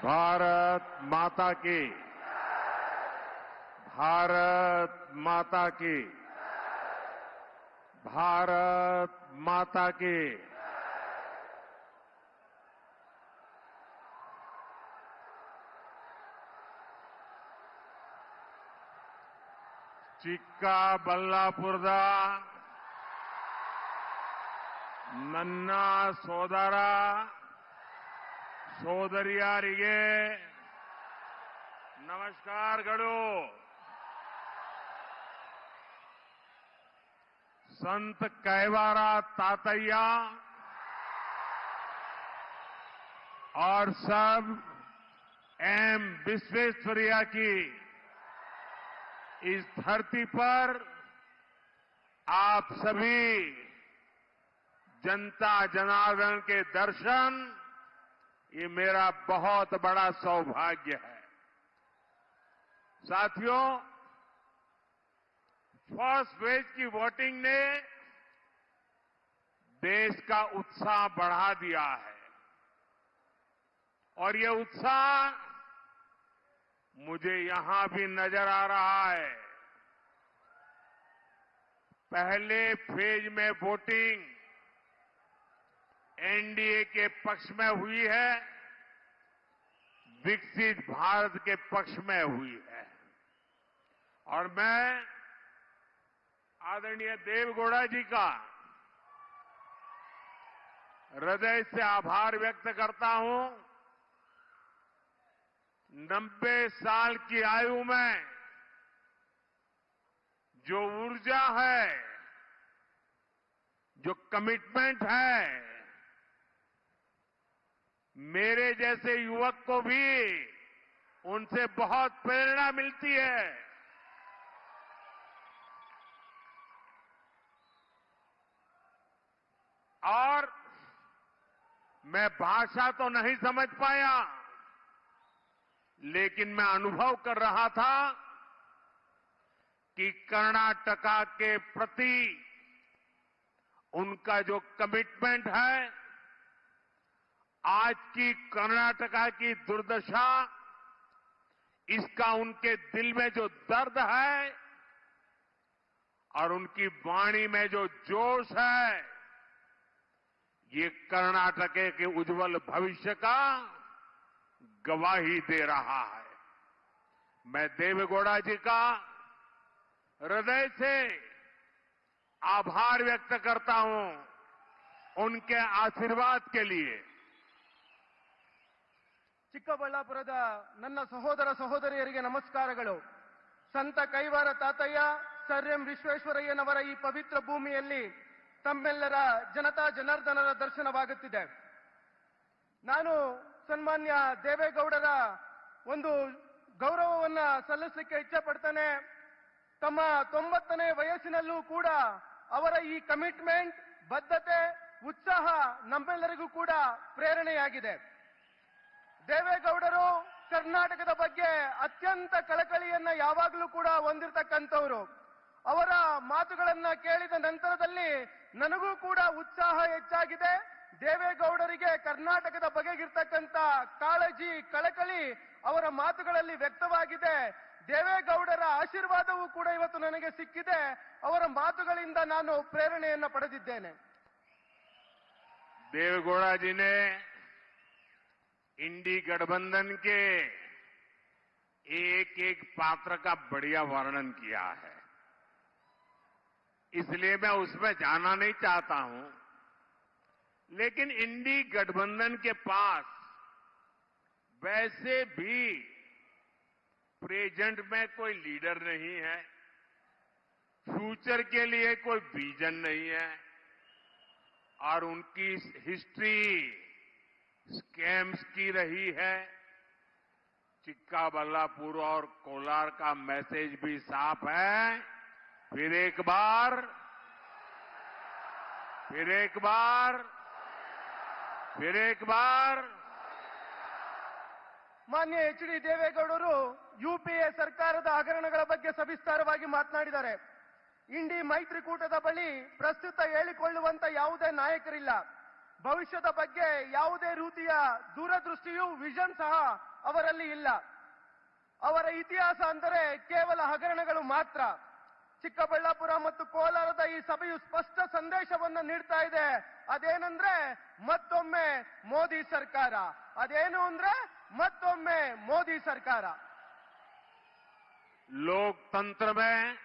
भारत माता की, भारत माता की, भारत माता की। ಚಿಕ್ಕಬಳ್ಳಾಪುರದ ನನ್ನ ಸೋದರ ಸೋದರಿಯರಿಗೆ ನಮಸ್ಕಾರಗಳು। संत कैवारा तातैया और सब एम विश्वेश्वरैया की इस धरती पर आप सभी जनता जनार्दन के दर्शन, ये मेरा बहुत बड़ा सौभाग्य है। साथियों, फर्स्ट फेज की वोटिंग ने देश का उत्साह बढ़ा दिया है और ये उत्साह मुझे यहां भी नजर आ रहा है। पहले फेज में वोटिंग एनडीए के पक्ष में हुई है, विकसित भारत के पक्ष में हुई है और मैं आदरणीय देवेगौड़ा जी का हृदय से आभार व्यक्त करता हूं। 90 साल की आयु में जो ऊर्जा है, जो कमिटमेंट है, मेरे जैसे युवक को भी उनसे बहुत प्रेरणा मिलती है। और मैं भाषा तो नहीं समझ पाया, लेकिन मैं अनुभव कर रहा था कि कर्नाटका के प्रति उनका जो कमिटमेंट है, आज की कर्नाटका की दुर्दशा, इसका उनके दिल में जो दर्द है और उनकी वाणी में जो जोश है, ये कर्नाटक के उज्जवल भविष्य का गवाही दे रहा है। मैं देवेगौड़ा जी का हृदय से आभार व्यक्त करता हूं उनके आशीर्वाद के लिए। ಚಿಕ್ಕಬಳ್ಳಾಪುರದ ನನ್ನ ಸಹೋದರ ಸಹೋದರಿಯರಿಗೆ ನಮಸ್ಕಾರಗಳು। ಸಂತ ಕೈವಾರ ತಾತಯ್ಯ ಸರ್ ಎಂ ವಿಶ್ವೇಶ್ವರಯ್ಯನವರ ಈ ಪವಿತ್ರ ಭೂಮಿಯಲ್ಲಿ ತಮ್ಮೆಲ್ಲರ ಜನತಾ ಜನಾರ್ದನರ ದರ್ಶನವಾಗುತ್ತಿದೆ। ನಾನು ಸನ್ಮಾನ್ಯ ದೇವೇಗೌಡರ ಒಂದು ಗೌರವವನ್ನ ಸಲ್ಲಿಸಲಿಕ್ಕೆ ಇಚ್ಛೆ ಪಡ್ತೇನೆ। ತಮ್ಮ 90ನೇ ವಯಸ್ಸಿನಲ್ಲೂ ಕೂಡ ಅವರ ಈ ಕಮಿಟ್ಮೆಂಟ್, ಬದ್ಧತೆ, ಉತ್ಸಾಹ ನಮ್ಮೆಲ್ಲರಿಗೂ ಕೂಡ ಪ್ರೇರಣೆಯಾಗಿದೆ। ದೇವೇಗೌಡರು ಕರ್ನಾಟಕದ ಬಗ್ಗೆ ಅತ್ಯಂತ ಕಳಕಳಿಯನ್ನ ಯಾವಾಗಲೂ ಕೂಡ ಹೊಂದಿರತಕ್ಕಂಥವರು। ಅವರ ಮಾತುಗಳನ್ನ ಕೇಳಿದ ನಂತರದಲ್ಲಿ ನನಗೂ ಕೂಡ ಉತ್ಸಾಹ ಹೆಚ್ಚಾಗಿದೆ। ದೇವೇಗೌಡರಿಗೆ ಕರ್ನಾಟಕದ ಬಗೆಗಿರ್ತಕ್ಕಂಥ ಕಾಳಜಿ, ಕಳಕಳಿ ಅವರ ಮಾತುಗಳಲ್ಲಿ ವ್ಯಕ್ತವಾಗಿದೆ। ದೇವೇಗೌಡರ ಆಶೀರ್ವಾದವೂ ಕೂಡ ಇವತ್ತು ನನಗೆ ಸಿಕ್ಕಿದೆ। ಅವರ ಮಾತುಗಳಿಂದ ನಾನು ಪ್ರೇರಣೆಯನ್ನ ಪಡೆದಿದ್ದೇನೆ। देवेगौड़ा जी ने इंडी गठबंधन के एक एक पात्र का बढ़िया वर्णन किया है, इसलिए मैं उसमें जाना नहीं चाहता हूं। लेकिन इंडी गठबंधन के पास वैसे भी प्रेजेंट में कोई लीडर नहीं है, फ्यूचर के लिए कोई विजन नहीं है और उनकी हिस्ट्री स्कैम्स की रही है। चिक्काबल्लापुर और कोलार का मैसेज भी साफ है। फिर एक बार ಮಾನ್ಯ ಎಚ್ ಡಿ ದೇವೇಗೌಡರು ಯುಪಿಎ ಸರ್ಕಾರದ ಹಗರಣಗಳ ಬಗ್ಗೆ ಸವಿಸ್ತಾರವಾಗಿ ಮಾತನಾಡಿದ್ದಾರೆ। ಇಂಡಿ ಮೈತ್ರಿಕೂಟದ ಬಳಿ ಪ್ರಸ್ತುತ ಹೇಳಿಕೊಳ್ಳುವಂತ ಯಾವುದೇ ನಾಯಕರಿಲ್ಲ। ಭವಿಷ್ಯದ ಬಗ್ಗೆ ಯಾವುದೇ ರೀತಿಯ ದೂರದೃಷ್ಟಿಯೂ ವಿಷನ್ ಸಹ ಅವರಲ್ಲಿ ಇಲ್ಲ. ಅವರ ಇತಿಹಾಸ ಅಂದರೆ ಕೇವಲ ಹಗರಣಗಳು ಮಾತ್ರ. ಚಿಕ್ಕಬಳ್ಳಾಪುರ ಮತ್ತು ಕೋಲಾರದ ಈ ಸಭೆಯು ಸ್ಪಷ್ಟ ಸಂದೇಶವನ್ನು ನೀಡ್ತಾ ಇದೆ. ಅದೇನಂದ್ರೆ ಮತ್ತೊಮ್ಮೆ ಮೋದಿ ಸರ್ಕಾರ. ಅದೇನು ಅಂದ್ರೆ ಮತ್ತೊಮ್ಮೆ ಮೋದಿ ಸರ್ಕಾರ. लोकतंत्र में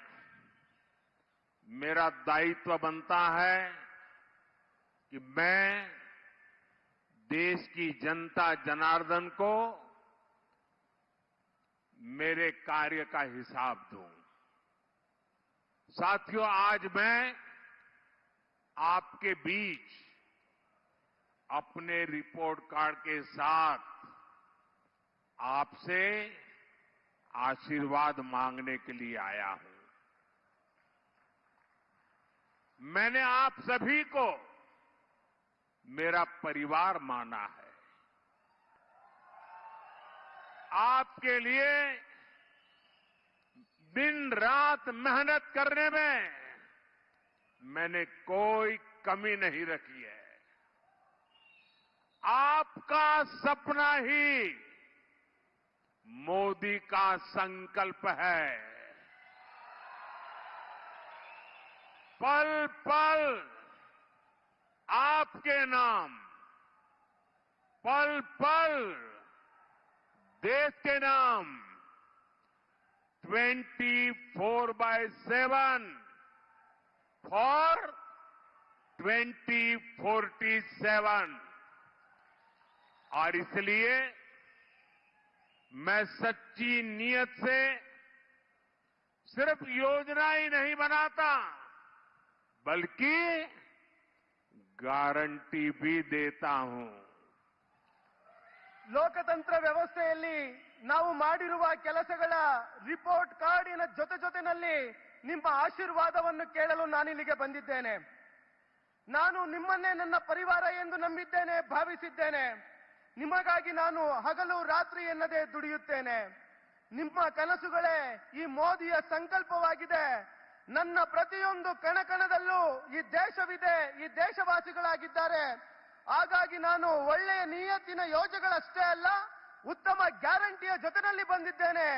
मेरा दायित्व बनता है कि मैं देश की जनता जनार्दन को मेरे कार्य का हिसाब दूं। साथियों, आज मैं आपके बीच अपने रिपोर्ट कार्ड के साथ आपसे आशीर्वाद मांगने के लिए आया हूं। मैंने आप सभी को मेरा परिवार माना है। आपके लिए दिन रात मेहनत करने में मैंने कोई कमी नहीं रखी है। आपका सपना ही मोदी का संकल्प है। पल पल आपके नाम, पल पल देश के नाम 24/7 फॉर 2047। और इसलिए मैं सच्ची नीयत से सिर्फ योजना ही नहीं बनाता, बल्कि गारंटी भी देता हूं। ಲೋಕತಂತ್ರ ವ್ಯವಸ್ಥೆಯಲ್ಲಿ ನಾವು ಮಾಡಿರುವ ಕೆಲಸಗಳ ರಿಪೋರ್ಟ್ ಕಾರ್ಡಿನ ಜೊತೆನಲ್ಲಿ ನಿಮ್ಮ ಆಶೀರ್ವಾದವನ್ನು ಕೇಳಲು ನಾನಿಲ್ಲಿಗೆ ಬಂದಿದ್ದೇನೆ. ನಾನು ನಿಮ್ಮನ್ನೇ ನನ್ನ ಪರಿವಾರ ಎಂದು ನಂಬಿದ್ದೇನೆ, ಭಾವಿಸಿದ್ದೇನೆ. ನಿಮಗಾಗಿ ನಾನು ಹಗಲು ರಾತ್ರಿ ಎನ್ನದೆ ದುಡಿಯುತ್ತೇನೆ. ನಿಮ್ಮ ಕನಸುಗಳೇ ಈ ಮೋದಿಯ ಸಂಕಲ್ಪವಾಗಿದೆ. ನನ್ನ ಪ್ರತಿಯೊಂದು ಕಣಕಣದಲ್ಲೂ ಈ ದೇಶವಿದೆ, ಈ ದೇಶವಾಸಿಗಳಾಗಿದ್ದಾರೆ. ಹಾಗಾಗಿ ನಾನು ಒಳ್ಳೆಯ ನಿಯತ್ತಿನ ಯೋಜನೆಗಳಷ್ಟೇ ಅಲ್ಲ, ಉತ್ತಮ ಗ್ಯಾರಂಟಿಯ ಜೊತೆಯಲ್ಲಿ ಬಂದಿದ್ದೇನೆ.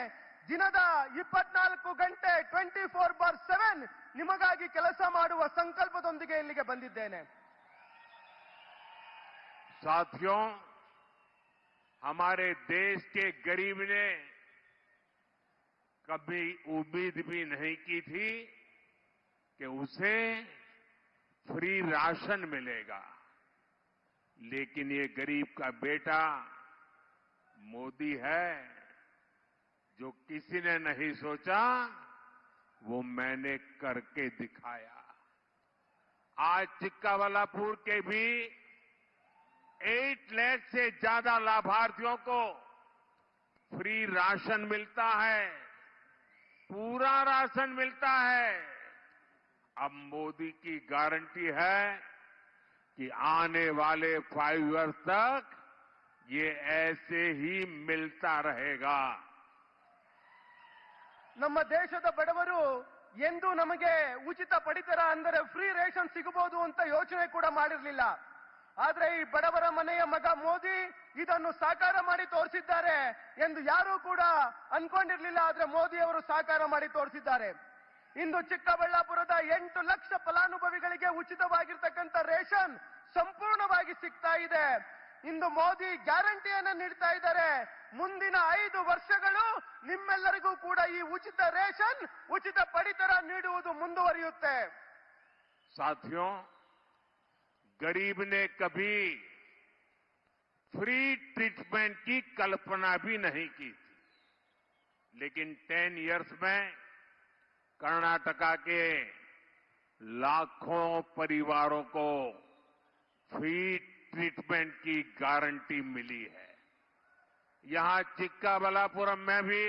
ದಿನದ 24 ಗಂಟೆ 24/7 ನಿಮಗಾಗಿ ಕೆಲಸ ಮಾಡುವ ಸಂಕಲ್ಪದೊಂದಿಗೆ ಇಲ್ಲಿಗೆ ಬಂದಿದ್ದೇನೆ. साथियों, हमारे देश के गरीब ने कभी उम्मीद भी नहीं की थी कि उसे फ्री राशन मिलेगा, लेकिन ये गरीब का बेटा मोदी है। जो किसी ने नहीं सोचा वो मैंने करके दिखाया। आज चिक्काबल्लापुर के भी 8 लाख से ज्यादा लाभार्थियों को फ्री राशन मिलता है, पूरा राशन मिलता है। अब मोदी की गारंटी है कि आने वाले 5 इयर्स तक ये ऐसे ही मिलता रहेगा। ನಮ್ಮ ದೇಶದ ಬಡವರು ಎಂದು ನಮಗೆ ಉಚಿತ ಪಡಿತರ ಅಂದರೆ ಫ್ರೀ ರೇಷನ್ ಸಿಗಬಹುದು ಅಂತ ಯೋಚನೆ ಕೂಡ ಮಾಡಿರಲಿಲ್ಲ. ಆದ್ರೆ ಈ ಬಡವರ ಮನೆಯ ಮಗ ಮೋದಿ ಇದನ್ನು ಸಾಕಾರ ಮಾಡಿ ತೋರಿಸಿದ್ದಾರೆ ಎಂದು ಯಾರೂ ಕೂಡ ಅನ್ಕೊಂಡಿರಲಿಲ್ಲ. ಆದ್ರೆ ಮೋದಿ ಅವರು ಸಾಕಾರ ಮಾಡಿ ತೋರಿಸಿದ್ದಾರೆ. ಇಂದು ಚಿಕ್ಕಬಳ್ಳಾಪುರದ 8 ಲಕ್ಷ ಫಲಾನುಭವಿಗಳಿಗೆ ಉಚಿತವಾಗಿರ್ತಕ್ಕಂಥ ರೇಷನ್ ಸಂಪೂರ್ಣವಾಗಿ ಸಿಗ್ತಾ ಇದೆ. ಇಂದು ಮೋದಿ ಗ್ಯಾರಂಟಿಯನ್ನು ನೀಡ್ತಾ ಇದ್ದಾರೆ. ಮುಂದಿನ 5 ವರ್ಷಗಳು ನಿಮ್ಮೆಲ್ಲರಿಗೂ ಕೂಡ ಈ ಉಚಿತ ರೇಷನ್, ಉಚಿತ ಪಡಿತರ ನೀಡುವುದು ಮುಂದುವರಿಯುತ್ತೆ. साथियों, गरीब ने कभी फ्री ट्रीटमेंट की कल्पना भी नहीं की थी, लेकिन 10 इयर्स में कर्नाटका के लाखों परिवारों को फ्री ट्रीटमेंट की गारंटी मिली है। यहां चिक्काबल्लापुरम में भी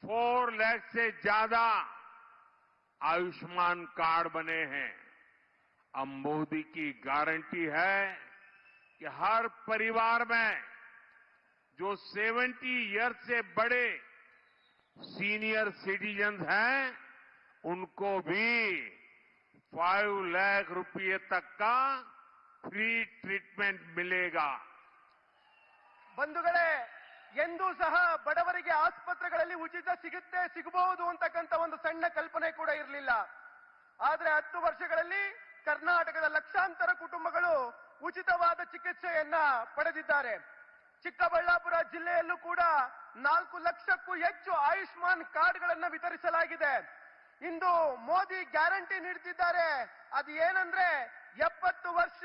4 लाख से ज्यादा आयुष्मान कार्ड बने हैं। अब मोदी की गारंटी है कि हर परिवार में जो 70 ईयर से बड़े सीनियर सिटीजन हैं, उनको भी 5 लाख रुपये तक का फ्री ट्रीटमेंट मिलेगा। ಬಂಧುಗಳೇ, ಎಂದೂ ಸಹ ಬಡವರಿಗೆ ಆಸ್ಪತ್ರೆಗಳಲ್ಲಿ ಉಚಿತ ಸಿಗಬಹುದು ಅಂತಕ್ಕಂಥ ಒಂದು ಸಣ್ಣ ಕಲ್ಪನೆ ಕೂಡ ಇರಲಿಲ್ಲ. ಆದ್ರೆ 10 ವರ್ಷಗಳಲ್ಲಿ ಕರ್ನಾಟಕದ ಲಕ್ಷಾಂತರ ಕುಟುಂಬಗಳು ಉಚಿತವಾದ ಚಿಕಿತ್ಸೆಯನ್ನ ಪಡೆದಿದ್ದಾರೆ. ಚಿಕ್ಕಬಳ್ಳಾಪುರ ಜಿಲ್ಲೆಯಲ್ಲೂ ಕೂಡ 4 ಲಕ್ಷಕ್ಕೂ ಹೆಚ್ಚು ಆಯುಷ್ಮಾನ್ ಕಾರ್ಡ್ಗಳನ್ನು ವಿತರಿಸಲಾಗಿದೆ. ಇಂದು ಮೋದಿ ಗ್ಯಾರಂಟಿ ನೀಡುತ್ತಿದ್ದಾರೆ. ಅದು ಏನಂದ್ರೆ 70 ವರ್ಷ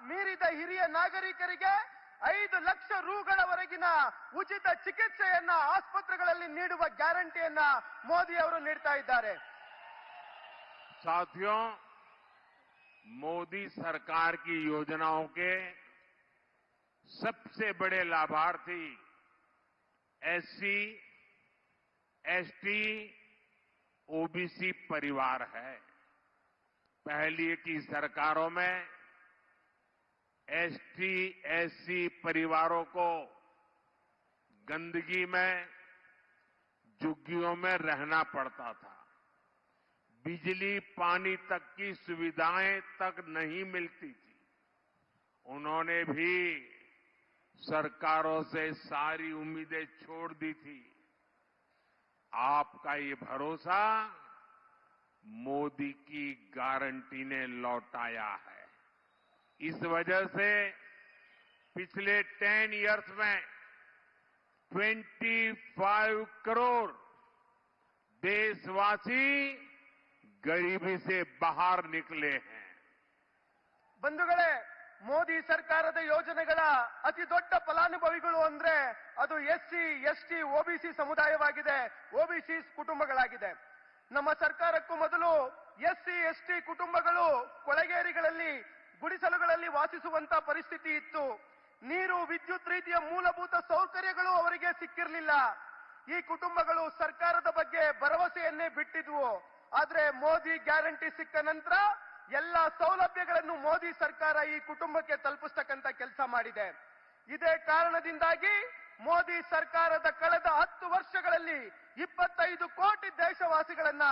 ಮೀರಿದ ಹಿರಿಯ ನಾಗರಿಕರಿಗೆ 5 ಲಕ್ಷ ರೂಗಳವರೆಗಿನ ಉಚಿತ ಚಿಕಿತ್ಸೆಯನ್ನ ಆಸ್ಪತ್ರೆಗಳಲ್ಲಿ ನೀಡುವ ಗ್ಯಾರಂಟಿಯನ್ನ ಮೋದಿ ಅವರು ನೀಡ್ತಾ ಇದ್ದಾರೆ. साथियों, मोदी सरकार की योजनाओं के सबसे बड़े लाभार्थी एससी, एसटी, ओबीसी परिवार है। पहली की सरकारों में एसटी, एससी परिवारों को गंदगी में, झुग्गियों में रहना पड़ता था। बिजली पानी तक की सुविधाएं तक नहीं मिलती थी। उन्होंने भी सरकारों से सारी उम्मीदें छोड़ दी थी। आपका ये भरोसा मोदी की गारंटी ने लौटाया है। इस वजह से पिछले 10 इयर्स में 25 करोड़ देशवासी गरीबी से बाहर निकले हैं। ಬಂಧುಗಳೇ, ಮೋದಿ ಸರ್ಕಾರದ ಯೋಜನೆಗಳ ಅತಿ ದೊಡ್ಡ ಫಲಾನುಭವಿಗಳು ಅಂದ್ರೆ ಅದು ಎಸ್ಸಿ, ಎಸ್ಟಿ, ಓಬಿಸಿ ಸಮುದಾಯವಾಗಿದೆ, ಓಬಿಸಿ ಕುಟುಂಬಗಳಾಗಿದೆ. ನಮ್ಮ ಸರ್ಕಾರಕ್ಕೂ ಮೊದಲು ಎಸ್ಸಿ, ಎಸ್ಟಿ ಕುಟುಂಬಗಳು ಕೊಳಗೇರಿಗಳಲ್ಲಿ, ಗುಡಿಸಲುಗಳಲ್ಲಿ ವಾಸಿಸುವಂತ ಪರಿಸ್ಥಿತಿ ಇತ್ತು. ನೀರು, ವಿದ್ಯುತ್ ರೀತಿಯ ಮೂಲಭೂತ ಸೌಕರ್ಯಗಳು ಅವರಿಗೆ ಸಿಕ್ಕಿರಲಿಲ್ಲ. ಈ ಕುಟುಂಬಗಳು ಸರ್ಕಾರದ ಬಗ್ಗೆ ಭರವಸೆಯನ್ನೇ ಬಿಟ್ಟಿದ್ವು. ಆದ್ರೆ ಮೋದಿ ಗ್ಯಾರಂಟಿ ಸಿಕ್ಕ ನಂತರ ಎಲ್ಲ ಸೌಲಭ್ಯಗಳನ್ನು ಮೋದಿ ಸರ್ಕಾರ ಈ ಕುಟುಂಬಕ್ಕೆ ತಲುಪಿಸ್ತಕ್ಕಂಥ ಕೆಲಸ ಮಾಡಿದೆ. ಇದೇ ಕಾರಣದಿಂದಾಗಿ ಮೋದಿ ಸರ್ಕಾರದ ಕಳೆದ 10 ವರ್ಷಗಳಲ್ಲಿ 25 ಕೋಟಿ ದೇಶವಾಸಿಗಳನ್ನ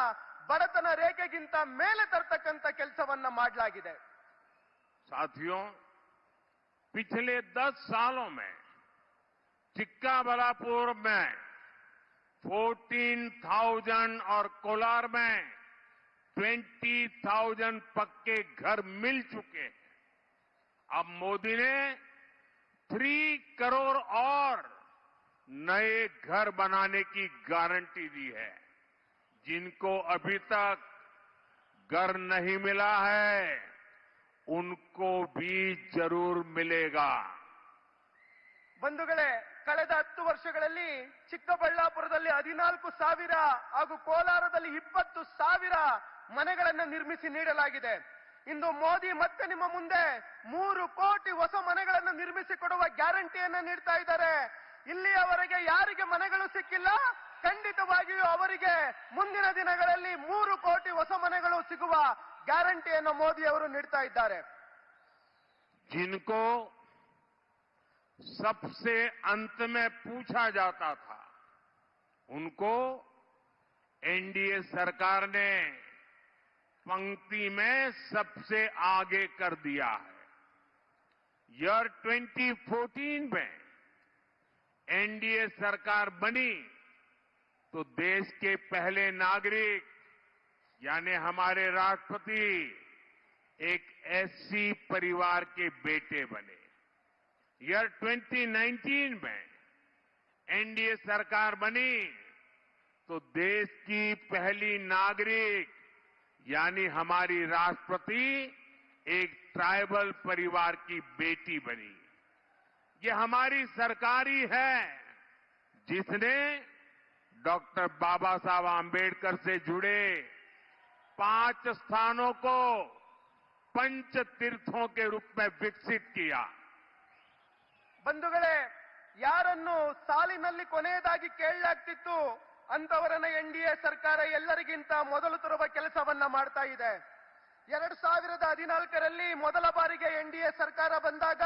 ಬಡತನ ರೇಖೆಗಿಂತ ಮೇಲೆ ತರ್ತಕ್ಕಂಥ ಕೆಲಸವನ್ನ ಮಾಡಲಾಗಿದೆ. साथियों, पिछले 10 सालों में चिक्काबल्लापुर में 14,000 और कोलार में 20,000 पक्के घर मिल चुके हैं। अब मोदी ने 3 करोड़ और नए घर बनाने की गारंटी दी है। जिनको अभी तक घर नहीं मिला है, उनको भी जरूर मिलेगा। ಬಂಧುಗಳೇ, ಕಳೆದ 10 ವರ್ಷಗಳಲ್ಲಿ ಚಿಕ್ಕಬಳ್ಳಾಪುರದಲ್ಲಿ 14,000 ಹಾಗೂ ಕೋಲಾರದಲ್ಲಿ 20,000 ಮನೆಗಳನ್ನು ನಿರ್ಮಿಸಿ ನೀಡಲಾಗಿದೆ. ಇಂದು ಮೋದಿ ಮತ್ತೆ ನಿಮ್ಮ ಮುಂದೆ 3 ಕೋಟಿ ಹೊಸ ಮನೆಗಳನ್ನು ನಿರ್ಮಿಸಿ ಕೊಡುವ ಗ್ಯಾರಂಟಿಯನ್ನ ನೀಡ್ತಾ ಇದ್ದಾರೆ. ಇಲ್ಲಿಯವರೆಗೆ ಯಾರಿಗೆ ಮನೆಗಳು ಸಿಕ್ಕಿಲ್ಲ, ಖಂಡಿತವಾಗಿಯೂ ಅವರಿಗೆ ಮುಂದಿನ ದಿನಗಳಲ್ಲಿ 3 ಕೋಟಿ ಹೊಸ ಮನೆಗಳು ಸಿಗುವ ಗ್ಯಾರಂಟಿಯನ್ನು ಮೋದಿ ಅವರು ನೀಡ್ತಾ ಇದ್ದಾರೆ. जिनको सबसे अंत में पूछा जाता था, उनको एनडीए सरकार ने पंक्ति में सबसे आगे कर दिया है। ईयर 2014 में एनडीए सरकार बनी तो देश के पहले नागरिक यानी हमारे राष्ट्रपति एक एससी परिवार के बेटे बने। ईयर 2019 में एनडीए सरकार बनी तो देश की पहली नागरिक यानी हमारी राष्ट्रपति एक ट्राइबल परिवार की बेटी बनी। ये हमारी सरकार ही है जिसने डॉक्टर बाबा साहब आंबेडकर से जुड़े 5 स्थानों को पंच तीर्थों के रूप में विकसित किया। ಬಂಧುಗಳೇ, ಯಾರನ್ನು ಸಾಲಿನಲ್ಲಿ ಕೊನೆಯದಾಗಿ ಕೇಳಲಾಗ್ತಿತ್ತು ಅಂತವರನ್ನ ಎನ್ಡಿಎ ಸರ್ಕಾರ ಎಲ್ಲರಿಗಿಂತ ಮೊದಲು ತರುವ ಕೆಲಸವನ್ನ ಮಾಡ್ತಾ ಇದೆ. 2014ರಲ್ಲಿ ಮೊದಲ ಬಾರಿಗೆ ಎನ್ಡಿಎ ಸರ್ಕಾರ ಬಂದಾಗ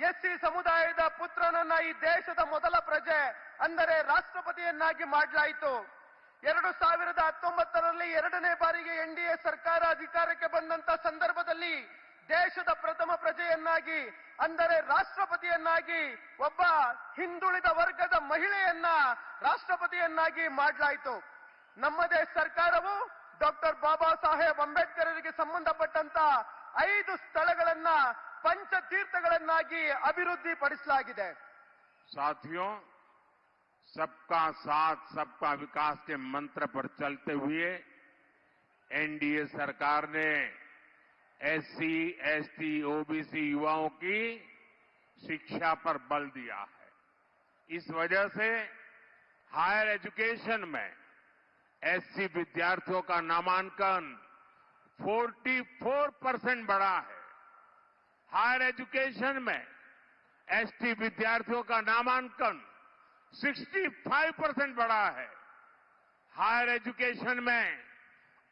ಎಸ್ಸಿ ಸಮುದಾಯದ ಪುತ್ರನನ್ನ ಈ ದೇಶದ ಮೊದಲ ಪ್ರಜೆ ಅಂದರೆ ರಾಷ್ಟ್ರಪತಿಯನ್ನಾಗಿ ಮಾಡಲಾಯಿತು. 2019ರಲ್ಲಿ 2ನೇ ಬಾರಿಗೆ ಎನ್ಡಿಎ ಸರ್ಕಾರ ಅಧಿಕಾರಕ್ಕೆ ಬಂದಂತ ಸಂದರ್ಭದಲ್ಲಿ ದೇಶದ ಪ್ರಥಮ ಪ್ರಜೆಯನ್ನಾಗಿ ಅಂದರೆ ರಾಷ್ಟ್ರಪತಿಯನ್ನಾಗಿ ಒಬ್ಬ ಹಿಂದುಳಿದ ವರ್ಗದ ಮಹಿಳೆಯನ್ನ ರಾಷ್ಟ್ರಪತಿಯನ್ನಾಗಿ ಮಾಡಲಾಯಿತು. ನಮ್ಮದೇ ಸರ್ಕಾರವು ಡಾಕ್ಟರ್ ಬಾಬಾ ಸಾಹೇಬ್ ಅಂಬೇಡ್ಕರ್ಗೆ ಸಂಬಂಧಪಟ್ಟಂತ 5 ಸ್ಥಳಗಳನ್ನ ಪಂಚತೀರ್ಥಗಳನ್ನಾಗಿ ಅಭಿವೃದ್ಧಿಪಡಿಸಲಾಗಿದೆ. साथियों, सबका साथ सबका विकास के मंत्र पर चलते हुए एनडीए सरकार ने एससी, एसटी, ओबीसी युवाओं की शिक्षा पर बल दिया है. इस वजह से हायर एजुकेशन में एससी विद्यार्थियों का नामांकन 44% बढ़ा है. हायर एजुकेशन में एसटी विद्यार्थियों का नामांकन 65% बढ़ा है. हायर एजुकेशन में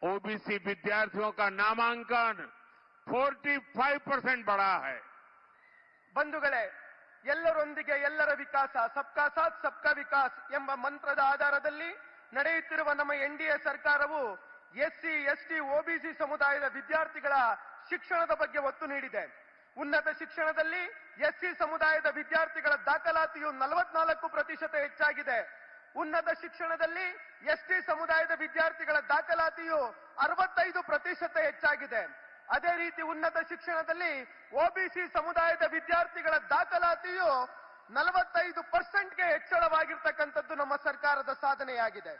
ओबीसी विद्यार्थियों का नामांकन 45% बढ़ा है. ಬಂಧುಗಳೇ, ಎಲ್ಲರೊಂದಿಗೆ ಎಲ್ಲರ ವಿಕಾಸ, ಸಬ್ಕಾ ಸಾಥ್ ಸಬ್ಕಾ ವಿಕಾಸ್ ಎಂಬ ಮಂತ್ರದ ಆಧಾರದಲ್ಲಿ ನಡೆಯುತ್ತಿರುವ ನಮ್ಮ ಎನ್ಡಿಎ ಸರ್ಕಾರವು ಎಸ್ಸಿ, ಎಸ್ಟಿ, ಒಬಿಸಿ ಸಮುದಾಯದ ವಿದ್ಯಾರ್ಥಿಗಳ ಶಿಕ್ಷಣದ ಬಗ್ಗೆ ಒತ್ತು ನೀಡಿದೆ. ಉನ್ನತ ಶಿಕ್ಷಣದಲ್ಲಿ ಎಸ್ಸಿ ಸಮುದಾಯದ ವಿದ್ಯಾರ್ಥಿಗಳ ದಾಖಲಾತಿಯು 44% ಹೆಚ್ಚಾಗಿದೆ. ಉನ್ನತ ಶಿಕ್ಷಣದಲ್ಲಿ ಎಸ್ಟಿ ಸಮುದಾಯದ ವಿದ್ಯಾರ್ಥಿಗಳ ದಾಖಲಾತಿಯು 65% ಹೆಚ್ಚಾಗಿದೆ. ಅದೇ ರೀತಿ ಉನ್ನತ ಶಿಕ್ಷಣದಲ್ಲಿ ಒಬಿಸಿ ಸಮುದಾಯದ ವಿದ್ಯಾರ್ಥಿಗಳ ದಾಖಲಾತಿಯು 45%ಗೆ ಹೆಚ್ಚಳವಾಗಿರ್ತಕ್ಕಂಥದ್ದು ನಮ್ಮ ಸರ್ಕಾರದ ಸಾಧನೆಯಾಗಿದೆ.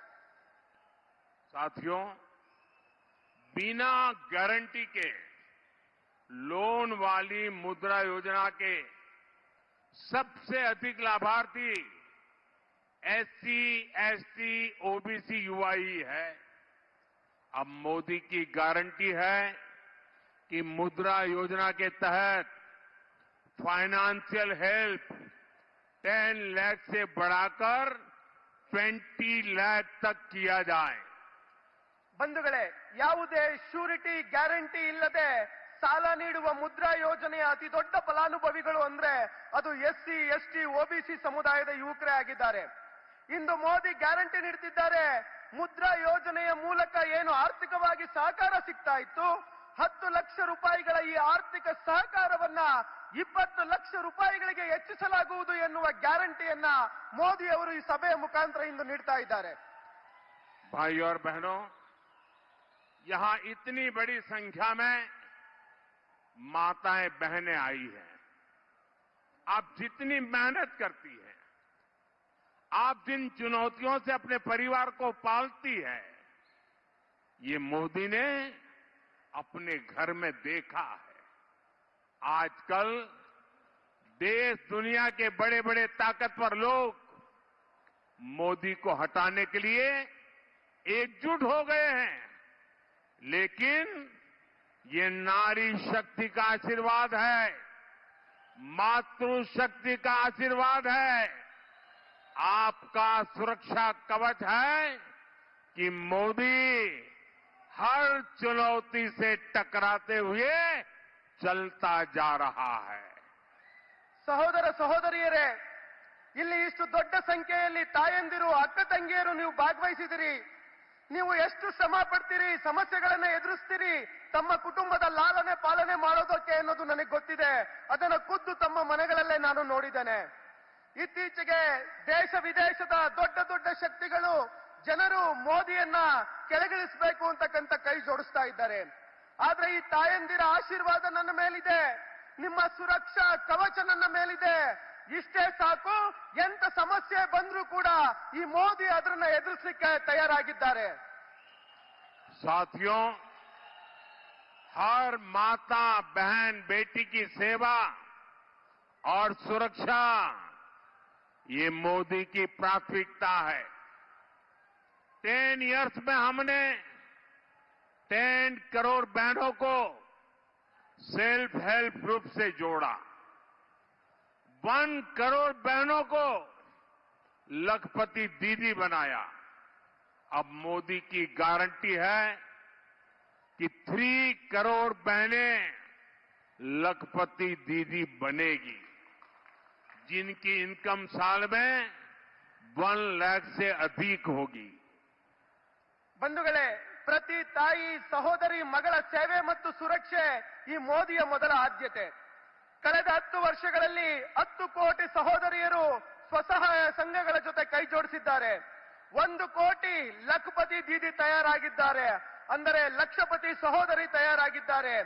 साथियों, बिना गारंटी के लोन वाली मुद्रा योजना के सबसे अधिक लाभार्थी एससी, एसटी, ओबीसी युवा ही है. अब मोदी की गारंटी है कि मुद्रा योजना के तहत फाइनेंशियल हेल्प 10 लाख से बढ़ाकर 20 लाख तक किया जाए. ಬಂಧುಗಳೇ, ಯಾವುದೇ ಶ್ಯೂರಿಟಿ ಗ್ಯಾರಂಟಿ ಇಲ್ಲದೆ ಸಾಲ ನೀಡುವ ಮುದ್ರಾ ಯೋಜನೆಯ ಅತಿ ದೊಡ್ಡ ಫಲಾನುಭವಿಗಳು ಅಂದ್ರೆ ಅದು ಎಸ್ಸಿ, ಎಸ್ಟಿ, ಒಬಿಸಿ ಸಮುದಾಯದ ಯುವಕರೇ ಆಗಿದ್ದಾರೆ. ಇಂದು ಮೋದಿ ಗ್ಯಾರಂಟಿ ನೀಡುತ್ತಿದ್ದಾರೆ. ಮುದ್ರಾ ಯೋಜನೆಯ ಮೂಲಕ ಏನು ಆರ್ಥಿಕವಾಗಿ ಸಹಕಾರ ಸಿಗ್ತಾ ಇತ್ತು, 10 ಲಕ್ಷ ರೂಪಾಯಿಗಳ ಈ ಆರ್ಥಿಕ ಸಹಕಾರವನ್ನ 20 ಲಕ್ಷ ರೂಪಾಯಿಗಳಿಗೆ ಹೆಚ್ಚಿಸಲಾಗುವುದು ಎನ್ನುವ ಗ್ಯಾರಂಟಿಯನ್ನ ಮೋದಿ ಅವರು ಈ ಸಭೆಯ ಮುಖಾಂತರ ಇಂದು ನೀಡ್ತಾ ಇದ್ದಾರೆ. भाइयों और बहनों, यहां इतनी बड़ी संख्या में माताएं बहनें आई हैं. आप जितनी मेहनत करती हैं, आप जिन चुनौतियों से अपने परिवार को पालती है, ये मोदी ने अपने घर में देखा है. आजकल देश दुनिया के बड़े बड़े ताकतवर लोग मोदी को हटाने के लिए एकजुट हो गए हैं, लेकिन ये नारी शक्ति का आशीर्वाद है, मातृशक्ति का आशीर्वाद है, आपका सुरक्षा कवच है कि मोदी हर चुनौती से टकराते हुए चलता जा रहा है. ಸಹೋದರ ಸಹೋದರಿಯರೇ, ಇಲ್ಲಿ ಇಷ್ಟು ದೊಡ್ಡ ಸಂಖ್ಯೆಯಲ್ಲಿ ತಾಯಂದಿರು, ಅಕ್ಕ ತಂಗಿಯರು ನೀವು ಭಾಗವಹಿಸಿದಿರಿ. ನೀವು ಎಷ್ಟು ಶ್ರಮ ಪಡ್ತೀರಿ, ಸಮಸ್ಯೆಗಳನ್ನ ಎದುರಿಸ್ತೀರಿ ತಮ್ಮ ಕುಟುಂಬದ ಲಾಲನೆ ಪಾಲನೆ ಮಾಡೋದಕ್ಕೆ ಅನ್ನೋದು ನನಗೆ ಗೊತ್ತಿದೆ. ಅದನ್ನು ಖುದ್ದು ತಮ್ಮ ಮನೆಗಳಲ್ಲೇ ನಾನು ನೋಡಿದ್ದೇನೆ. ಇತ್ತೀಚೆಗೆ ದೇಶ ವಿದೇಶದ ದೊಡ್ಡ ದೊಡ್ಡ ಶಕ್ತಿಗಳು ಜನರು ಮೋದಿಯನ್ನ ಕೆಳಗಿಳಿಸಬೇಕು ಅಂತಕ್ಕಂಥ ಕೈ ಜೋಡಿಸ್ತಾ ಇದ್ದಾರೆ. ಆದ್ರೆ ಈ ತಾಯಂದಿರ ಆಶೀರ್ವಾದ ನನ್ನ ಮೇಲಿದೆ, ನಿಮ್ಮ ಸುರಕ್ಷಾ ಕವಚ ನನ್ನ ಮೇಲಿದೆ. ಇಷ್ಟೇ ಸಾಕು, ಎಂತ ಸಮಸ್ಯೆ ಬಂದ್ರೂ ಕೂಡ ಈ ಮೋದಿ ಅದನ್ನ ಎದುರಿಸಲಿಕ್ಕೆ ತಯಾರಾಗಿದ್ದಾರೆ. साथियों, हर माता बहन बेटी की सेवा और सुरक्षा ये मोदी की प्राथमिकता है. 10 इयर्स में हमने 10 करोड़ बहनों को सेल्फ हेल्प ग्रुप से जोड़ा. 1 करोड़ बहनों को लखपति दीदी बनाया. अब मोदी की गारंटी है कि 3 करोड़ बहनें लखपति दीदी बनेगी, जिनकी इनकम साल में 1 लाख से अधिक होगी. ಬಂಧುಗಳೇ, ಪ್ರತಿ ತಾಯಿ ಸಹೋದರಿ ಮಗಳ ಸೇವೆ ಮತ್ತು ಸುರಕ್ಷೆ ಈ ಮೋದಿಯ ಮೊದಲ ಆದ್ಯತೆ. ಕಳೆದ 10 ವರ್ಷಗಳಲ್ಲಿ 10 ಕೋಟಿ ಸಹೋದರಿಯರು ಸ್ವಸಹಾಯ ಸಂಘಗಳ ಜೊತೆ ಕೈ ಜೋಡಿಸಿದ್ದಾರೆ. 1 ಕೋಟಿ ಲಖಪತಿ ದೀದಿ ತಯಾರಾಗಿದ್ದಾರೆ, ಅಂದರೆ ಲಕ್ಷಪತಿ ಸಹೋದರಿ ತಯಾರಾಗಿದ್ದಾರೆ.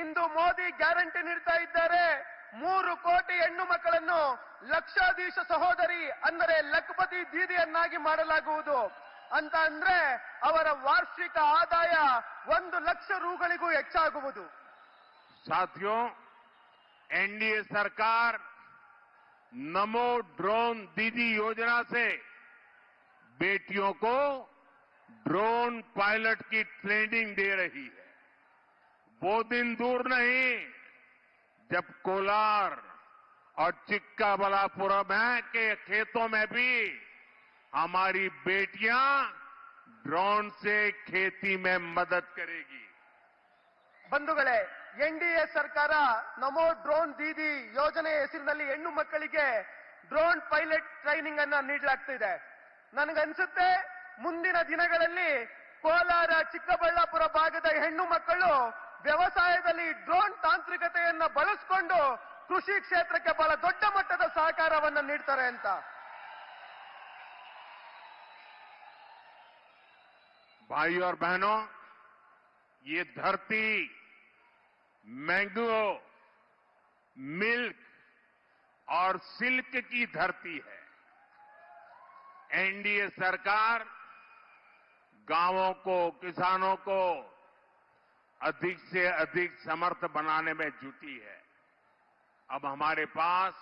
ಇಂದು ಮೋದಿ ಗ್ಯಾರಂಟಿ ನೀಡ್ತಾ ಇದ್ದಾರೆ, 3 ಕೋಟಿ ಹೆಣ್ಣು ಮಕ್ಕಳನ್ನು ಲಕ್ಷಾಧೀಶ ಸಹೋದರಿ ಅಂದರೆ ಲಖಪತಿ ದೀದಿಯನ್ನಾಗಿ ಮಾಡಲಾಗುವುದು ಅಂತ. ಅಂದ್ರೆ ಅವರ ವಾರ್ಷಿಕ ಆದಾಯ 1 ಲಕ್ಷ ರೂಗಳಿಗೂ ಹೆಚ್ಚಾಗುವುದು. साथियों, एनडीए सरकार नमो ड्रोन दीदी योजना से बेटियों को ड्रोन पायलट की ट्रेनिंग दे रही है. वो दिन दूर नहीं जब कोलार और चिक्काबलापुरम के खेतों में भी हमारी बेटियां ड्रोन से खेती में मदद करेगी. ಬಂಧುಗಳೇ, ಎನ್ಡಿಎ ಸರ್ಕಾರ ನಮೋ ಡ್ರೋನ್ ದೀದಿ ಯೋಜನೆ ಹೆಸರಿನಲ್ಲಿ ಹೆಣ್ಣು ಮಕ್ಕಳಿಗೆ ಡ್ರೋನ್ ಪೈಲಟ್ ಟ್ರೈನಿಂಗ್ ಅನ್ನ ನೀಡಲಾಗ್ತಿದೆ. ನನಗನ್ಸುತ್ತೆ ಮುಂದಿನ ದಿನಗಳಲ್ಲಿ ಕೋಲಾರ, ಚಿಕ್ಕಬಳ್ಳಾಪುರ ಭಾಗದ ಹೆಣ್ಣು ಮಕ್ಕಳು ವ್ಯವಸಾಯದಲ್ಲಿ ಡ್ರೋನ್ ತಾಂತ್ರಿಕತೆಯನ್ನ ಬಳಸಿಕೊಂಡು ಕೃಷಿ ಕ್ಷೇತ್ರಕ್ಕೆ ಬಹಳ ದೊಡ್ಡ ಮಟ್ಟದ ಸಹಕಾರವನ್ನು ನೀಡ್ತಾರೆ ಅಂತ. भाई और बहनों, ये धरती मैंगो, मिल्क और सिल्क की धरती है. एनडीए सरकार गांवों को, किसानों को अधिक से अधिक समर्थ बनाने में जुटी है. अब हमारे पास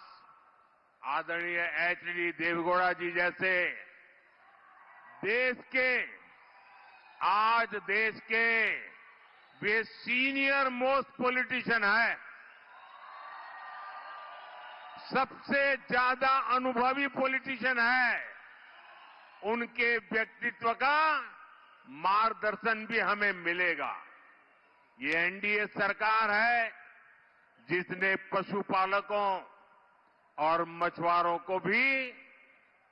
आदरणीय एचडी देवेगौड़ा जी जैसे आज देश के वे सीनियर मोस्ट पॉलिटिशियन है, सबसे ज्यादा अनुभवी पॉलिटिशियन है. उनके व्यक्तित्व का मार्गदर्शन भी हमें मिलेगा. ये एनडीए सरकार है जिसने पशुपालकों और मछुआरों को भी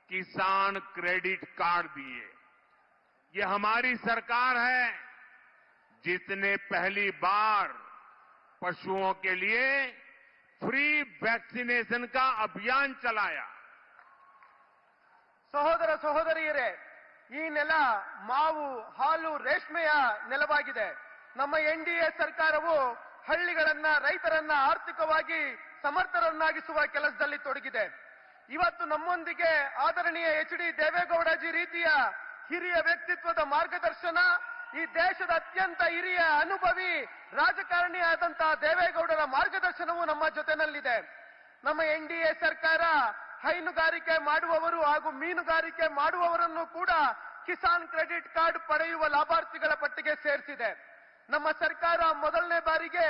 किसान क्रेडिट कार्ड दिए. ये हमारी सरकार है जिसने पहली बार पशुओं के लिए फ्री वैक्सीनेशन का अभियान चलाया. ಸಹೋದರ ಸಹೋದರಿಯರೇ, ಈ ನೆಲ ಮಾವು, ಹಾಲು, ರೇಷ್ಮೆಯ ನೆಲವಾಗಿದೆ. ನಮ್ಮ ಎನ್ಡಿಎ ಸರ್ಕಾರವು ಹಳ್ಳಿಗಳನ್ನ, ರೈತರನ್ನ ಆರ್ಥಿಕವಾಗಿ ಸಮರ್ಥರನ್ನಾಗಿಸುವ ಕೆಲಸದಲ್ಲಿ ತೊಡಗಿದೆ. ಇವತ್ತು ನಮ್ಮೊಂದಿಗೆ ಆದರಣೀಯ ಎಚ್ಡಿ ದೇವೇಗೌಡಜಿ ರೀತಿಯ ಹಿರಿಯ ವ್ಯಕ್ತಿತ್ವದ ಮಾರ್ಗದರ್ಶನ, ಈ ದೇಶದ ಅತ್ಯಂತ ಹಿರಿಯ ಅನುಭವಿ ರಾಜಕಾರಣಿಯಾದಂತಹ ದೇವೇಗೌಡರ ಮಾರ್ಗದರ್ಶನವು ನಮ್ಮ ಜೊತೆನಲ್ಲಿದೆ. ನಮ್ಮ ಎನ್ಡಿಎ ಸರ್ಕಾರ ಹೈನುಗಾರಿಕೆ ಮಾಡುವವರು ಹಾಗೂ ಮೀನುಗಾರಿಕೆ ಮಾಡುವವರನ್ನು ಕೂಡ ಕಿಸಾನ್ ಕ್ರೆಡಿಟ್ ಕಾರ್ಡ್ ಪಡೆಯುವ ಲಾಭಾರ್ಥಿಗಳ ಪಟ್ಟಿಗೆ ಸೇರಿಸಿದೆ. ನಮ್ಮ ಸರ್ಕಾರ ಮೊದಲನೇ ಬಾರಿಗೆ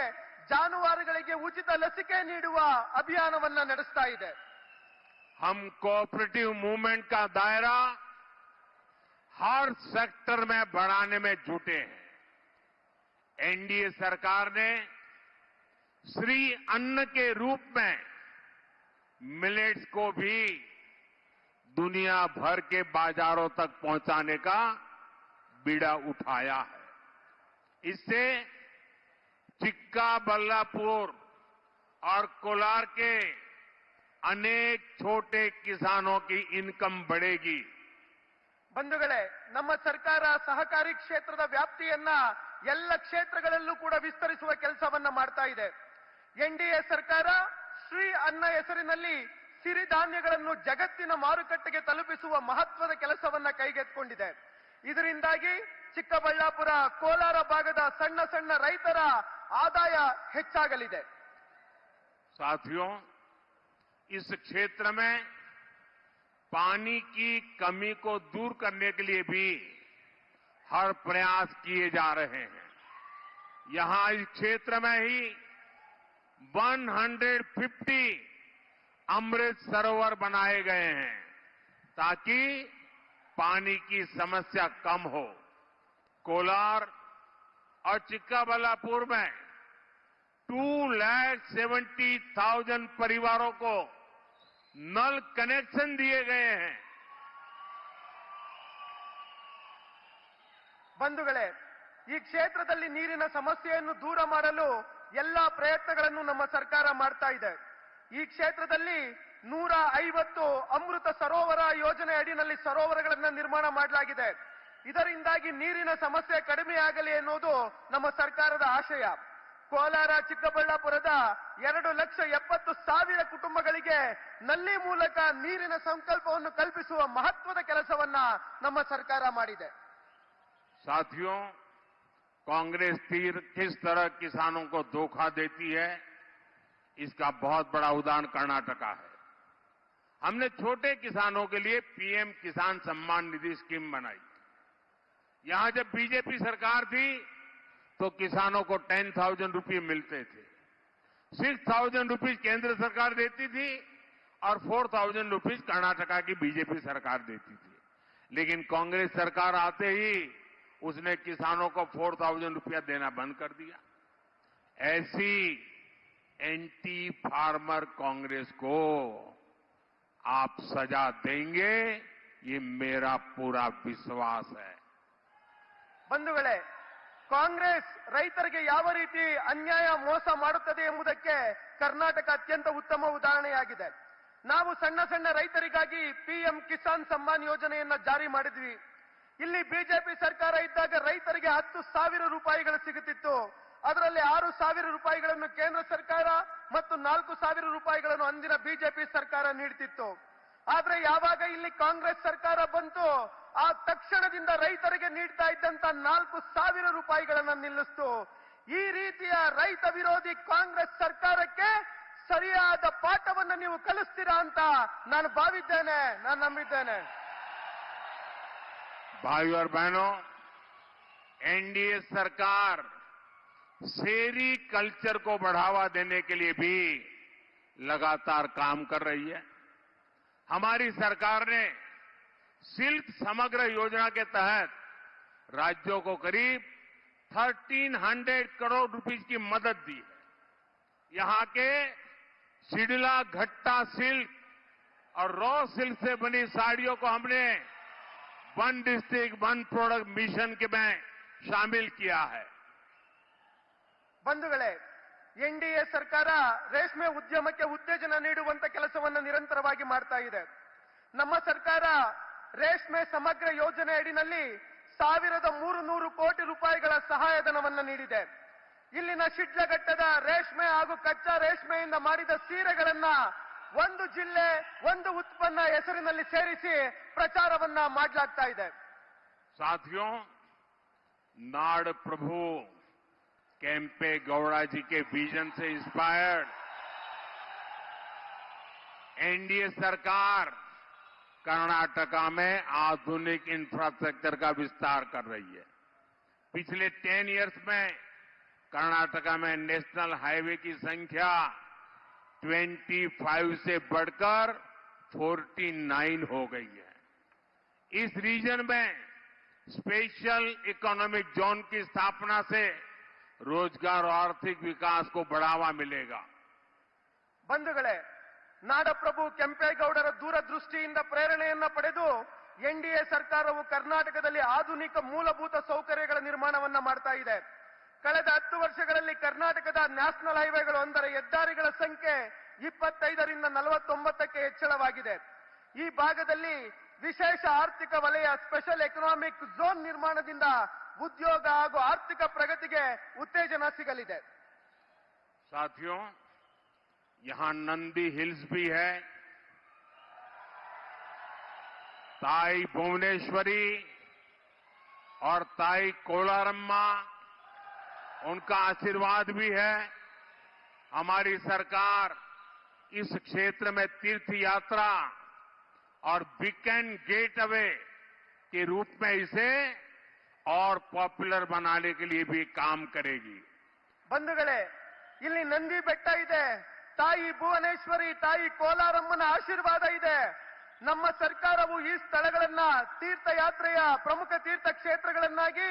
ಜಾನುವಾರುಗಳಿಗೆ ಉಚಿತ ಲಸಿಕೆ ನೀಡುವ ಅಭಿಯಾನವನ್ನ ನಡೆಸ್ತಾ ಇದೆ. हम कोऑपरेटिव मूवमेंट का दायरा हर सेक्टर में बढ़ाने में जुटे हैं. एनडीए सरकार ने श्री अन्न के रूप में मिलेट्स को भी दुनिया भर के बाजारों तक पहुंचाने का बीड़ा उठाया है. इससे चिक्काबल्लापुर और कोलार के अनेक छोटे किसानों की इनकम बढ़ेगी. ಬಂಧುಗಳೇ, ನಮ್ಮ ಸರ್ಕಾರ ಸಹಕಾರಿ ಕ್ಷೇತ್ರದ ವ್ಯಾಪ್ತಿಯನ್ನ ಎಲ್ಲ ಕ್ಷೇತ್ರಗಳಲ್ಲೂ ಕೂಡ ವಿಸ್ತರಿಸುವ ಕೆಲಸವನ್ನ ಮಾಡ್ತಾ ಇದೆ. ಎನ್ಡಿಎ ಸರ್ಕಾರ ಶ್ರೀ ಅನ್ನ ಹೆಸರಿನಲ್ಲಿ ಸಿರಿಧಾನ್ಯಗಳನ್ನು ಜಗತ್ತಿನ ಮಾರುಕಟ್ಟೆಗೆ ತಲುಪಿಸುವ ಮಹತ್ವದ ಕೆಲಸವನ್ನ ಕೈಗೆತ್ತಿಕೊಂಡಿದೆ. ಇದರಿಂದಾಗಿ ಚಿಕ್ಕಬಳ್ಳಾಪುರ, ಕೋಲಾರ ಭಾಗದ ಸಣ್ಣ ಸಣ್ಣ ರೈತರ ಆದಾಯ ಹೆಚ್ಚಾಗಲಿದೆ. साथियों, इस क्षेत्र में पानी की कमी को दूर करने के लिए भी हर प्रयास किए जा रहे हैं. यहां इस क्षेत्र में ही 150 अमृत सरोवर बनाए गए हैं ताकि पानी की समस्या कम हो. कोलार और चिक्काबल्लापुर में 2,70,000 परिवारों को नल कनेक्शन दिए गए हैं. ಬಂಧುಗಳೇ, ಈ ಕ್ಷೇತ್ರದಲ್ಲಿ ನೀರಿನ ಸಮಸ್ಯೆಯನ್ನು ದೂರ ಮಾಡಲು ಎಲ್ಲಾ ಪ್ರಯತ್ನಗಳನ್ನು ನಮ್ಮ ಸರ್ಕಾರ ಮಾಡ್ತಾ ಇದೆ. ಈ ಕ್ಷೇತ್ರದಲ್ಲಿ 150 ಅಮೃತ ಸರೋವರ ಯೋಜನೆ ಅಡಿನಲ್ಲಿ ಸರೋವರಗಳನ್ನು ನಿರ್ಮಾಣ ಮಾಡಲಾಗಿದೆ. ಇದರಿಂದಾಗಿ ನೀರಿನ ಸಮಸ್ಯೆ ಕಡಿಮೆಯಾಗಲಿ ಎನ್ನುವುದು ನಮ್ಮ ಸರ್ಕಾರದ ಆಶಯ. ಕೋಲಾರ, ಚಿಕ್ಕಬಳ್ಳಾಪುರದ 2,70,000 ಕುಟುಂಬಗಳಿಗೆ ನಲ್ಲಿ ಮೂಲಕ ನೀರಿನ ಸಂಕಲ್ಪವನ್ನು ಕಲ್ಪಿಸುವ ಮಹತ್ವದ ಕೆಲಸವನ್ನ ನಮ್ಮ ಸರ್ಕಾರ ಮಾಡಿದೆ. साथियों, कांग्रेस किस तरह किसानों को धोखा देती है, इसका बहुत बड़ा उदाहरण कर्नाटका है. हमने छोटे किसानों के लिए पीएम किसान सम्मान निधि स्कीम बनाई. यहां जब बीजेपी सरकार थी तो किसानों को 10,000 रुपये मिलते थे. 6,000 रुपीज केंद्र सरकार देती थी और 4,000 रुपीज कर्नाटका की बीजेपी सरकार देती थी. लेकिन कांग्रेस सरकार आते ही उसने किसानों को 4,000 रुपया देना बंद कर दिया. ऐसी एंटी फार्मर कांग्रेस को आप सजा देंगे, ये मेरा पूरा विश्वास है. ಬಂಧುಗಳೇ, ಕಾಂಗ್ರೆಸ್ ರೈತರಿಗೆ ಯಾವ ರೀತಿ ಅನ್ಯಾಯ ಮೋಸ ಮಾಡುತ್ತದೆ ಎಂಬುದಕ್ಕೆ ಕರ್ನಾಟಕ ಅತ್ಯಂತ ಉತ್ತಮ ಉದಾಹರಣೆಯಾಗಿದೆ. ನಾವು ಸಣ್ಣ ಸಣ್ಣ ರೈತರಿಗಾಗಿ ಪಿಎಂ ಕಿಸಾನ್ ಸಮ್ಮಾನ್ ಯೋಜನೆಯನ್ನ ಜಾರಿ ಮಾಡಿದ್ವಿ. ಇಲ್ಲಿ ಬಿಜೆಪಿ ಸರ್ಕಾರ ಇದ್ದಾಗ ರೈತರಿಗೆ 10,000 ರೂಪಾಯಿಗಳು ಸಿಗುತ್ತಿತ್ತು. ಅದರಲ್ಲಿ 6,000 ರೂಪಾಯಿಗಳನ್ನು ಕೇಂದ್ರ ಸರ್ಕಾರ ಮತ್ತು 4,000 ರೂಪಾಯಿಗಳನ್ನು ಅಂದಿನ ಬಿಜೆಪಿ ಸರ್ಕಾರ ನೀಡುತ್ತಿತ್ತು. ಆದ್ರೆ ಯಾವಾಗ ಇಲ್ಲಿ ಕಾಂಗ್ರೆಸ್ ಸರ್ಕಾರ ಬಂತು, ಆ ತಕ್ಷಣದಿಂದ ರೈತರಿಗೆ ನೀಡ್ತಾ ಇದ್ದಂತ 4,000 ರೂಪಾಯಿಗಳನ್ನು ನಿಲ್ಲಿಸಿತು. ಈ ರೀತಿಯ ರೈತ ವಿರೋಧಿ ಕಾಂಗ್ರೆಸ್ ಸರ್ಕಾರಕ್ಕೆ ಸರಿಯಾದ ಪಾಠವನ್ನು ನೀವು ಕಲಿಸ್ತೀರಾ ಅಂತ ನಾನು ಭಾವಿದ್ದೇನೆ, ನಾನು ನಂಬಿದ್ದೇನೆ. भाइयों और बहनों, एनडीए सरकार सेरी कल्चर को बढ़ावा देने के लिए भी लगातार काम कर रही है. हमारी सरकार ने सिल्क समग्र योजना के तहत राज्यों को करीब 1,300 करोड़ रुपीस की मदद दी है. यहां के सिडला घट्टा सिल्क और रॉ सिल्क से बनी साड़ियों को हमने one district one product mission के में शामिल किया है. ಬಂಧುಗಳೇ, ಎನ್ಡಿಎ ಸರ್ಕಾರ ರೇಷ್ಮೆ ಉದ್ಯಮಕ್ಕೆ ಉತ್ತೇಜನ ನೀಡುವಂತ ಕೆಲಸವನ್ನು ನಿರಂತರವಾಗಿ ಮಾಡ್ತಾ ಇದೆ. ನಮ್ಮ ಸರ್ಕಾರ ರೇಷ್ಮೆ ಸಮಗ್ರ ಯೋಜನೆ ಅಡಿನಲ್ಲಿ 1,300 ಕೋಟಿ ರೂಪಾಯಿಗಳ ಸಹಾಯಧನವನ್ನು ನೀಡಿದೆ. ಇಲ್ಲಿನ ಶಿಡ್ಲಘಟ್ಟದ ರೇಷ್ಮೆ ಹಾಗೂ ಕಚ್ಚಾ ರೇಷ್ಮೆಯಿಂದ ಮಾಡಿದ ಸೀರೆಗಳನ್ನ ಒಂದು ಜಿಲ್ಲೆ ಒಂದು ಉತ್ಪನ್ನ ಹೆಸರಿನಲ್ಲಿ ಸೇರಿಸಿ ಪ್ರಚಾರವನ್ನ ಮಾಡಲಾಗ್ತಾ ಇದೆ. साथियों, नाड़ प्रभु केम्पे गौड़ा जी के विजन से इंस्पायर्ड एनडीए सरकार कर्नाटका में आधुनिक इंफ्रास्ट्रक्चर का विस्तार कर रही है. पिछले 10 इयर्स में कर्नाटका में नेशनल हाईवे की संख्या 25 से बढ़कर 49 हो गई है. इस रीजन में स्पेशल इकोनॉमिक जोन की स्थापना से रोजगार और आर्थिक विकास को बढ़ावा मिलेगा. ಬಂಧುಗಳೇ, ನಾಡಪ್ರಭು ಕೆಂಪೇಗೌಡರ ದೂರದೃಷ್ಟಿಯಿಂದ ಪ್ರೇರಣೆಯನ್ನ ಪಡೆದು ಎನ್ಡಿಎ ಸರ್ಕಾರವು ಕರ್ನಾಟಕದಲ್ಲಿ ಆಧುನಿಕ ಮೂಲಭೂತ ಸೌಕರ್ಯಗಳ ನಿರ್ಮಾಣವನ್ನ ಮಾಡ್ತಾ ಇದೆ. ಕಳೆದ 10 ವರ್ಷಗಳಲ್ಲಿ ಕರ್ನಾಟಕದ ನ್ಯಾಷನಲ್ ಹೈವೇಗಳು ಅಂದರೆ ಹೆದ್ದಾರಿಗಳ ಸಂಖ್ಯೆ 25ರಿಂದ 49ಕ್ಕೆ ಹೆಚ್ಚಳವಾಗಿದೆ. ಈ ಭಾಗದಲ್ಲಿ ವಿಶೇಷ ಆರ್ಥಿಕ ವಲಯ ಸ್ಪೆಷಲ್ ಎಕನಾಮಿಕ್ ಝೋನ್ ನಿರ್ಮಾಣದಿಂದ ಉದ್ಯೋಗ ಹಾಗೂ ಆರ್ಥಿಕ ಪ್ರಗತಿಗೆ ಉತ್ತೇಜನ ಸಿಗಲಿದೆ. साथियों, यहां नंदी हिल्स भी है. ताई भुवनेश्वरी और ताई कोलारम्मा, उनका आशीर्वाद भी है. हमारी सरकार इस क्षेत्र में तीर्थ यात्रा और वीकेंड गेटवे के रूप में इसे और पॉपुलर बनाने के लिए भी काम करेगी. ಬಂಧುಗಳೇ, ಇಲ್ಲಿ ನಂದಿ ಬೆಟ್ಟ ಇದೆ, ತಾಯಿ ಭುವನೇಶ್ವರಿ, ತಾಯಿ ಕೋಲಾರಮ್ಮನ ಆಶೀರ್ವಾದ ಇದೆ. ನಮ್ಮ ಸರ್ಕಾರವು ಈ ಸ್ಥಳಗಳನ್ನ ತೀರ್ಥಯಾತ್ರೆಯ ಪ್ರಮುಖ ತೀರ್ಥ ಕ್ಷೇತ್ರಗಳನ್ನಾಗಿ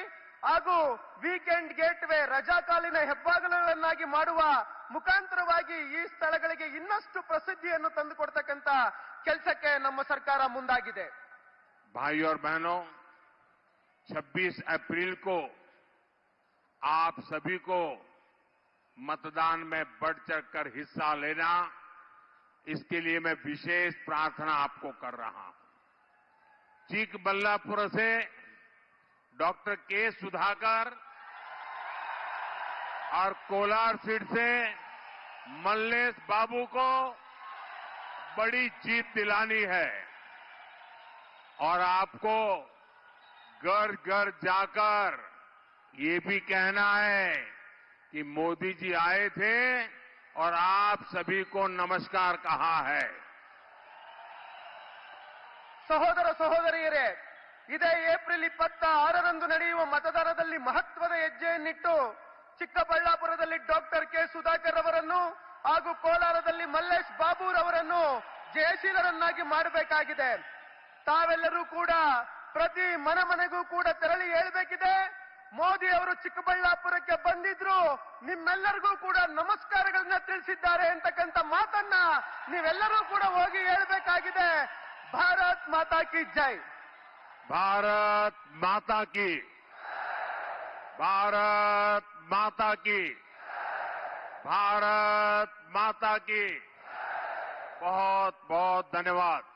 ಹಾಗೂ ವೀಕೆಂಡ್ ಗೇಟ್ವೇ ರಜಾಕಾಲಿನ ಹೆಬ್ಬಾಗಿಲುಗಳನ್ನಾಗಿ ಮಾಡುವ ಮುಖಾಂತರವಾಗಿ ಈ ಸ್ಥಳಗಳಿಗೆ ಇನ್ನಷ್ಟು ಪ್ರಸಿದ್ಧಿಯನ್ನು ತಂದುಕೊಡ್ತಕ್ಕಂತ ಕೆಲಸಕ್ಕೆ ನಮ್ಮ ಸರ್ಕಾರ ಮುಂದಾಗಿದೆ. भाइयों और बहनों, 26 अप्रैल को आप सभी को मतदान में बढ़ चढ़कर हिस्सा लेना, इसके लिए मैं विशेष प्रार्थना आपको कर रहा हूं। चिकबल्लापुर से डॉक्टर के सुधाकर और कोलार सीट से मल्लेश बाबू को बड़ी जीत दिलानी है और आपको घर घर जाकर ये भी कहना है कि मोदी जी आए थे और आप सभी को नमस्कार कहा है। ಸಹೋದರ ಸಹೋದರಿಯರೇ, ಇದೇ ಏಪ್ರಿಲ್ 26ರಂದು ನಡೆಯುವ ಮತದಾನದಲ್ಲಿ ಮಹತ್ವದ ಹೆಜ್ಜೆಯನ್ನಿಟ್ಟು ಚಿಕ್ಕಬಳ್ಳಾಪುರದಲ್ಲಿ ಡಾಕ್ಟರ್ ಕೆ ಸುಧಾಕರ್ ಅವರನ್ನು ಹಾಗೂ ಕೋಲಾರದಲ್ಲಿ ಮಲ್ಲೇಶ್ ಬಾಬುರವರನ್ನು ಜಯಶೀಲರನ್ನಾಗಿ ಮಾಡಬೇಕಾಗಿದೆ. ತಾವೆಲ್ಲರೂ ಕೂಡ ಪ್ರತಿ ಮನೆಗೂ ಕೂಡ ತೆರಳಿ ಹೇಳಬೇಕಿದೆ, ಮೋದಿ ಅವರು ಚಿಕ್ಕಬಳ್ಳಾಪುರಕ್ಕೆ ಬಂದಿದ್ರು, ನಿಮ್ಮೆಲ್ಲರಿಗೂ ಕೂಡ ನಮಸ್ಕಾರಗಳನ್ನ ತಿಳಿಸಿದ್ದಾರೆ ಅಂತಕ್ಕಂಥ ಮಾತನ್ನ ನೀವೆಲ್ಲರೂ ಕೂಡ ಹೋಗಿ ಹೇಳಬೇಕಾಗಿದೆ. ಭಾರತ್ ಮಾತಾ ಕಿ ಜೈ. भारत माता की, भारत माता की, भारत माता की। बहुत बहुत धन्यवाद।